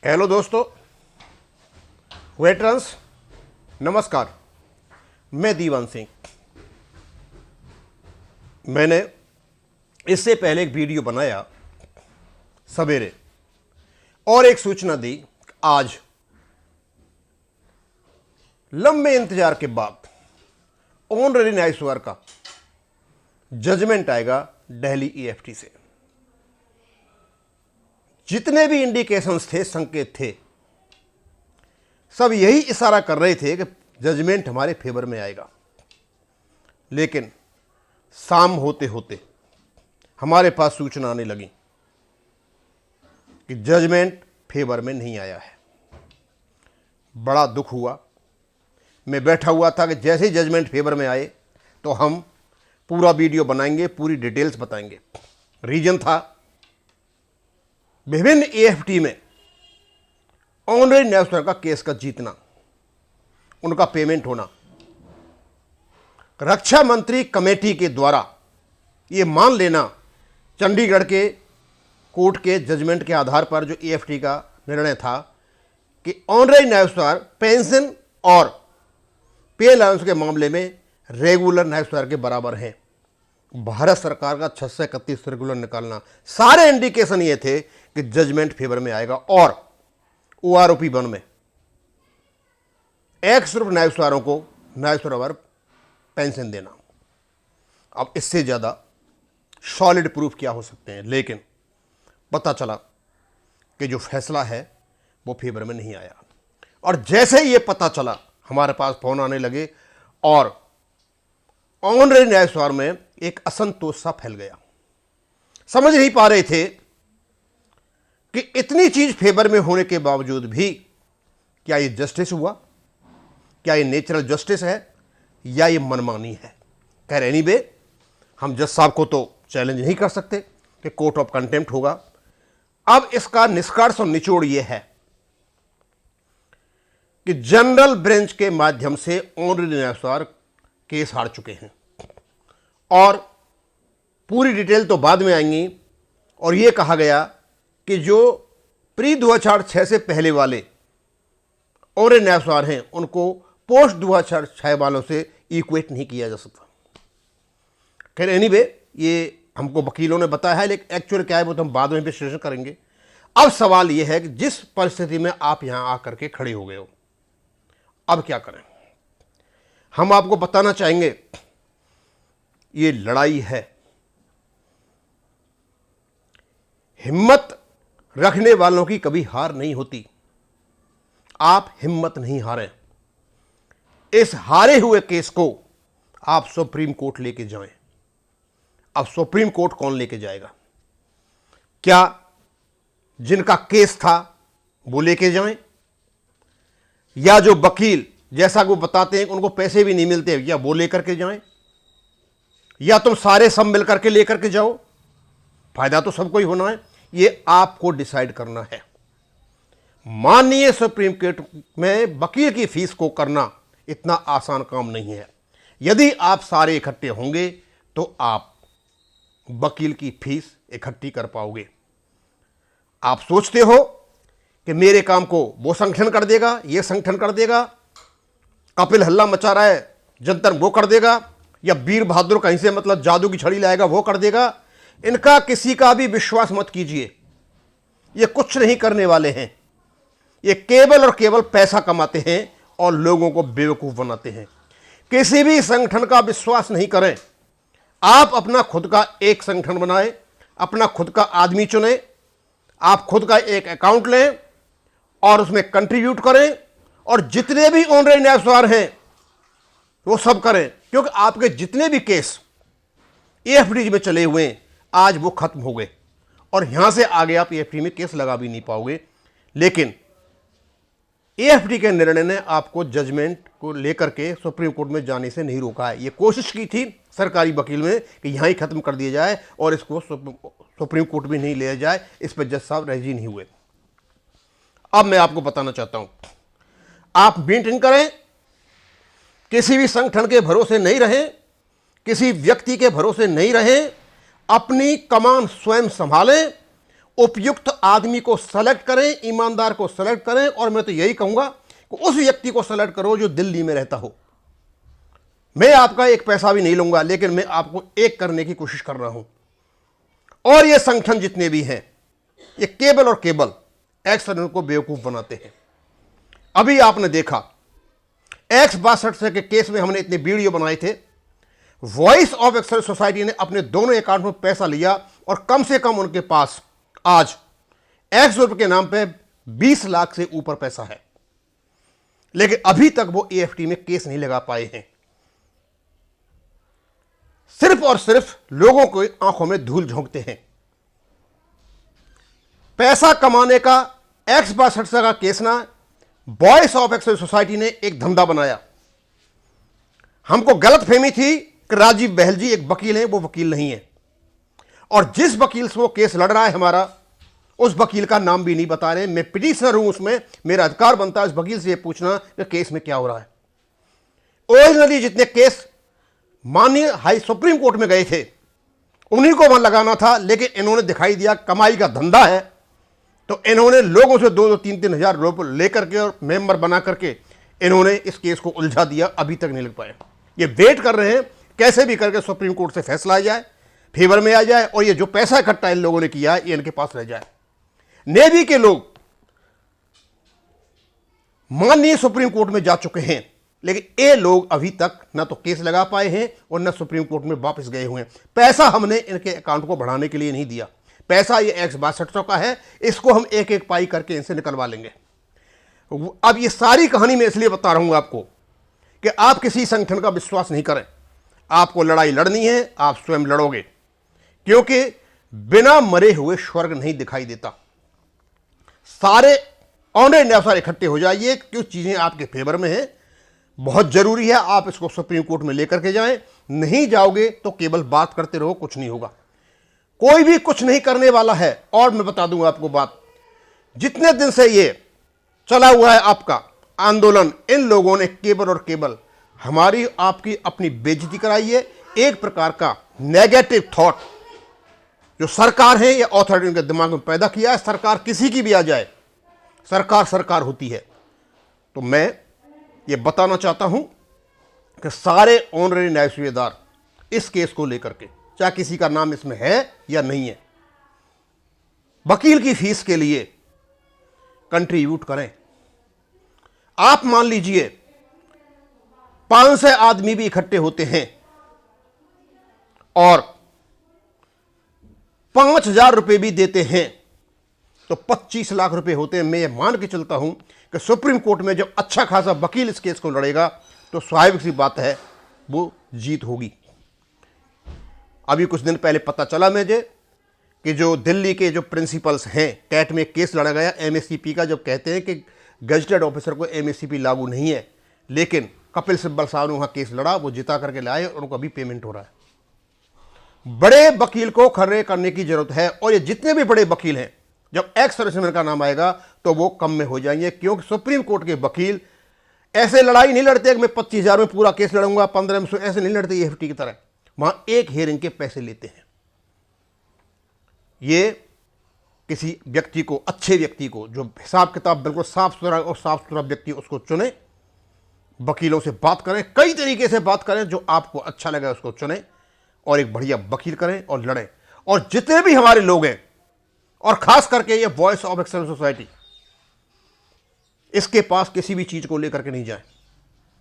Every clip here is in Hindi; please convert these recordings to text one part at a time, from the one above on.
हेलो दोस्तों, वेटरन्स, नमस्कार। मैं दीवान सिंह। मैंने इससे पहले एक वीडियो बनाया सवेरे और एक सूचना दी। आज लंबे इंतजार के बाद ऑनररी न्यायाधीश का जजमेंट आएगा दिल्ली ईएफटी से। जितने भी इंडिकेशंस थे, संकेत थे, सब यही इशारा कर रहे थे कि जजमेंट हमारे फेवर में आएगा। लेकिन शाम होते होते हमारे पास सूचना आने लगी कि जजमेंट फेवर में नहीं आया है। बड़ा दुख हुआ। मैं बैठा हुआ था कि जैसे ही जजमेंट फेवर में आए तो हम पूरा वीडियो बनाएंगे, पूरी डिटेल्स बताएंगे। रीजन था विभिन्न ईएफटी में ऑनररी न्यायाधीश का केस का जीतना, उनका पेमेंट होना, रक्षा मंत्री कमेटी के द्वारा ये मान लेना, चंडीगढ़ के कोर्ट के जजमेंट के आधार पर जो ईएफटी का निर्णय था कि ऑनररी न्यायाधीश पेंशन और पे अलाउंस के मामले में रेगुलर न्यायाधीश के बराबर हैं। भारत सरकार का 631 सर्कुलर निकालना, सारे इंडिकेशन ये थे कि जजमेंट फेवर में आएगा और ओआरओपी 1 में एक सिर्फ न्यायाधीशों को न्यायाधीश पेंशन देना। अब इससे ज़्यादा सॉलिड प्रूफ क्या हो सकते हैं। लेकिन पता चला कि जो फैसला है वो फेवर में नहीं आया। और जैसे ही ये पता चला हमारे पास फोन आने लगे और ऑनररी न्यायाधीश में एक असंतोष सा फैल गया। समझ नहीं पा रहे थे कि इतनी चीज फेवर में होने के बावजूद भी क्या ये जस्टिस हुआ, क्या ये नेचुरल जस्टिस है या ये मनमानी है। खैर एनीवे, हम जज साहब को तो चैलेंज नहीं कर सकते कि कोर्ट ऑफ कंटेम्प्ट होगा। अब इसका निष्कर्ष और निचोड़ ये है कि जनरल बेंच के माध्यम से ऑनररी न्यायाधीश केस हार चुके हैं और पूरी डिटेल तो बाद में आएंगी। और यह कहा गया कि जो प्री 2006 से पहले वाले ऑनररी न्यायाधीश हैं उनको पोस्ट 2006 वालों से इक्वेट नहीं किया जा सकता। खैर एनीवे, ये हमको वकीलों ने बताया है, लेकिन एक्चुअल क्या है वो तो हम बाद में विश्लेषण करेंगे। अब सवाल यह है कि जिस परिस्थिति में आप यहां आकर के खड़े हो गए हो, अब क्या करें। हम आपको बताना चाहेंगे ये लड़ाई है, हिम्मत रखने वालों की कभी हार नहीं होती। आप हिम्मत नहीं हारें। इस हारे हुए केस को आप सुप्रीम कोर्ट लेके जाएं। अब सुप्रीम कोर्ट कौन लेके जाएगा? क्या जिनका केस था वो लेके जाएं, या जो वकील जैसा वो बताते हैं उनको पैसे भी नहीं मिलते, या वो लेकर के जाएं, या तुम सारे सब मिलकर के लेकर के जाओ? फायदा तो सबको ही होना है। ये आपको डिसाइड करना है। माननीय सुप्रीम कोर्ट में वकील की फीस को करना इतना आसान काम नहीं है। यदि आप सारे इकट्ठे होंगे तो आप वकील की फीस इकट्ठी कर पाओगे। आप सोचते हो कि मेरे काम को वो संगठन कर देगा, ये संगठन कर देगा, कपिल हल्ला मचा रहा है जनता वो कर देगा, या वीर बहादुर कहीं से मतलब जादू की छड़ी लाएगा वो कर देगा। इनका किसी का भी विश्वास मत कीजिए। ये कुछ नहीं करने वाले हैं। ये केवल और केवल पैसा कमाते हैं और लोगों को बेवकूफ बनाते हैं। किसी भी संगठन का विश्वास नहीं करें। आप अपना खुद का एक संगठन बनाएं, अपना खुद का आदमी चुनें, आप खुद का एक अकाउंट लें और उसमें कंट्रीब्यूट करें, और जितने भी ऑनररी न्यायाधीश हैं वो सब करें। क्योंकि आपके जितने भी केस ईएफटी में चले हुए हैं आज वो खत्म हो गए और यहां से आगे आप ईएफटी में केस लगा भी नहीं पाओगे। लेकिन ईएफटी के निर्णय ने आपको जजमेंट को लेकर के सुप्रीम कोर्ट में जाने से नहीं रोका है। ये कोशिश की थी सरकारी वकील में कि यहां ही खत्म कर दिया जाए और इसको सुप्रीम कोर्ट भी नहीं ले जाए। इस पर जज साहब राजी नहीं हुए। अब मैं आपको बताना चाहता हूं, आप मीटिंग करें, किसी भी संगठन के भरोसे नहीं रहें, किसी व्यक्ति के भरोसे नहीं रहें, अपनी कमान स्वयं संभालें, उपयुक्त आदमी को सेलेक्ट करें, ईमानदार को सेलेक्ट करें, और मैं तो यही कहूंगा कि उस व्यक्ति को सेलेक्ट करो जो दिल्ली में रहता हो। मैं आपका एक पैसा भी नहीं लूंगा, लेकिन मैं आपको एक करने की कोशिश कर रहा हूं। और ये संगठन जितने भी हैं, ये केबल और केबल एक्स को बेवकूफ बनाते हैं। अभी आपने देखा X62 के केस में हमने इतने वीडियो बनाए थे। वॉइस ऑफ एक्सेल सोसाइटी ने अपने दोनों अकाउंट में पैसा लिया और कम से कम उनके पास आज एक्स ग्रुप के नाम पे 20 लाख से ऊपर पैसा है, लेकिन अभी तक वो AFT में केस नहीं लगा पाए हैं। सिर्फ और सिर्फ लोगों को आंखों में धूल झोंकते हैं। पैसा कमाने का X62 का केस ना वॉइस ऑफ एक्सेल सोसाइटी ने एक धंधा बनाया। हमको गलतफहमी थी कि राजीव बहल जी एक वकील हैं, वो वकील नहीं है, और जिस वकील से वो केस लड़ रहा है हमारा, उस वकील का नाम भी नहीं बता रहे। मैं पिटिशनर हूं, उसमें मेरा अधिकार बनता है उस वकील से ये पूछना कि केस में क्या हो रहा है। ओरिजिनली जितने केस माननीय हाई सुप्रीम कोर्ट में गए थे उन्हीं को वहां लगाना था, लेकिन इन्होंने दिखाई दिया कमाई का धंधा है, तो इन्होंने लोगों से 2-2, 3-3 हजार रुपये लेकर के और मेंबर बना करके इन्होंने इस केस को उलझा दिया। अभी तक नहीं लग पाए। ये वेट कर रहे हैं कैसे भी करके सुप्रीम कोर्ट से फैसला आ जाए, फेवर में आ जाए, और ये जो पैसा इकट्ठा इन लोगों ने किया है ये इनके पास रह जाए। नेवी के लोग माननीय सुप्रीम कोर्ट में जा चुके हैं, लेकिन ये लोग अभी तक ना तो केस लगा पाए हैं और ना सुप्रीम कोर्ट में वापस गए हुए हैं। पैसा हमने इनके अकाउंट को बढ़ाने के लिए नहीं दिया। पैसा ये X62 का है, इसको हम एक एक पाई करके इनसे निकलवा लेंगे। अब ये सारी कहानी मैं इसलिए बता रहा हूं आपको कि आप किसी संगठन का विश्वास नहीं करें। आपको लड़ाई लड़नी है, आप स्वयं लड़ोगे, क्योंकि बिना मरे हुए स्वर्ग नहीं दिखाई देता। सारे ऑनलाइन अवसर इकट्ठे हो जाइए, क्यों चीजें आपके फेवर में हैं। बहुत जरूरी है आप इसको सुप्रीम कोर्ट में लेकर के जाएं। नहीं जाओगे तो केवल बात करते रहो, कुछ नहीं होगा। कोई भी कुछ नहीं करने वाला है। और मैं बता दूंगा आपको बात, जितने दिन से ये चला हुआ है आपका आंदोलन, इन लोगों ने केबल और केबल हमारी आपकी अपनी बेइज्जती कराई है। एक प्रकार का नेगेटिव थॉट जो सरकार है या अथॉरिटी के दिमाग में पैदा किया है। सरकार किसी की भी आ जाए, सरकार सरकार होती है। तो मैं ये बताना चाहता हूं कि सारे ऑनरेरी न्याय सेवादार इस केस को लेकर के, चाहे किसी का नाम इसमें है या नहीं है, वकील की फीस के लिए कंट्रीब्यूट करें। आप मान लीजिए 500 आदमी भी इकट्ठे होते हैं और 5,000 रुपए भी देते हैं तो 25 लाख रुपए होते हैं। मैं ये मान के चलता हूं कि सुप्रीम कोर्ट में जब अच्छा खासा वकील इस केस को लड़ेगा तो स्वाभाविक सी बात है वो जीत होगी। अभी कुछ दिन पहले पता चला मुझे कि जो दिल्ली के जो प्रिंसिपल्स हैं, कैट में केस लड़ा गया MSCP का, जब कहते हैं कि गजटेड ऑफिसर को MSCP लागू नहीं है, लेकिन कपिल सिब्बल साहब ने वहां केस लड़ा, वो जिता करके लाए और उनको अभी पेमेंट हो रहा है। बड़े वकील को खड़े करने की जरूरत है, और ये जितने भी बड़े वकील हैं, जब एक्स सर्विसमैन का नाम आएगा तो वो कम में हो जाएंगे, क्योंकि सुप्रीम कोर्ट के वकील ऐसे लड़ाई नहीं लड़ते कि मैं 25,000 में पूरा केस लड़ूंगा, 15 में, ऐसे नहीं लड़ते AFT की तरह। वहां एक हेयरिंग के पैसे लेते हैं। ये किसी व्यक्ति को, अच्छे व्यक्ति को, जो हिसाब किताब बिल्कुल साफ सुथरा और साफ सुथरा व्यक्ति, उसको चुने, वकीलों से बात करें, कई तरीके से बात करें, जो आपको अच्छा लगे उसको चुने और एक बढ़िया वकील करें और लड़ें। और जितने भी हमारे लोग हैं, और खास करके ये वॉइस ऑफ एक्सेल सोसाइटी, इसके पास किसी भी चीज को लेकर के नहीं जाए।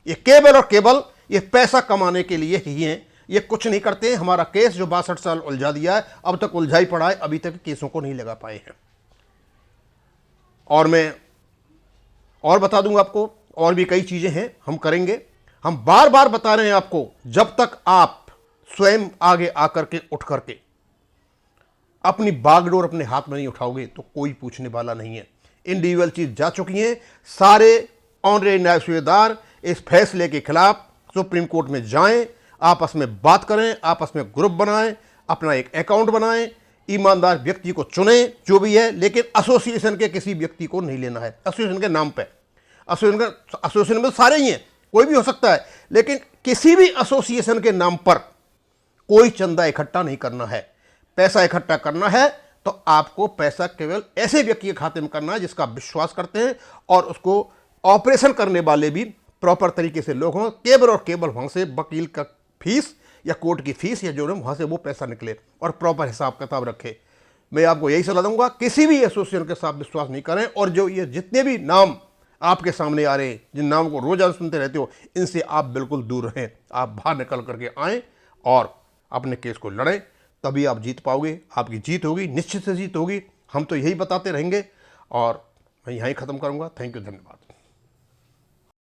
ये केबल और केबल ये पैसा कमाने के लिए ही हैं, ये कुछ नहीं करते हैं। हमारा केस जो 62 साल उलझा दिया है, अब तक उलझा ही पड़ा है, अभी तक केसों को नहीं लगा पाए हैं। और मैं और बता दूंगा आपको, और भी कई चीजें हैं हम करेंगे। हम बार बार बता रहे हैं आपको, जब तक आप स्वयं आगे आकर के उठ करके अपनी बागडोर अपने हाथ में नहीं उठाओगे तो कोई पूछने वाला नहीं है। इंडिविजुअल चीज जा चुकी हैं। सारे ऑनरेरी न्याय सेवादार इस फैसले के खिलाफ सुप्रीम कोर्ट में जाएं, आपस में बात करें, आपस में ग्रुप बनाएं, अपना एक अकाउंट बनाएं, ईमानदार व्यक्ति को चुनें जो भी है, लेकिन एसोसिएशन के किसी व्यक्ति को नहीं लेना है। एसोसिएशन के नाम पे, एसोसिएशन में सारे ही हैं, कोई भी हो सकता है, लेकिन किसी भी एसोसिएशन के नाम पर कोई चंदा इकट्ठा नहीं करना है। पैसा इकट्ठा करना है तो आपको पैसा केवल ऐसे व्यक्ति के खाते में करना है जिसका आप विश्वास करते हैं और उसको ऑपरेशन करने वाले भी प्रॉपर तरीके से लोग हों, केवल और केवल वहां से वकील का फीस या कोर्ट की फीस या जो है वहां से वो पैसा निकले और प्रॉपर हिसाब किताब रखे। मैं आपको यही सलाह दूंगा, किसी भी एसोसिएशन के साथ विश्वास नहीं करें। और जो ये जितने भी नाम आपके सामने आ रहे हैं, जिन नामों को रोजाना सुनते रहते हो, इनसे आप बिल्कुल दूर रहें। आप बाहर निकल करके आएँ और अपने केस को लड़ें, तभी आप जीत पाओगे। आपकी जीत होगी, निश्चित से जीत होगी। हम तो यही बताते रहेंगे और मैं यहीं ख़त्म करूँगा। थैंक यू, धन्यवाद।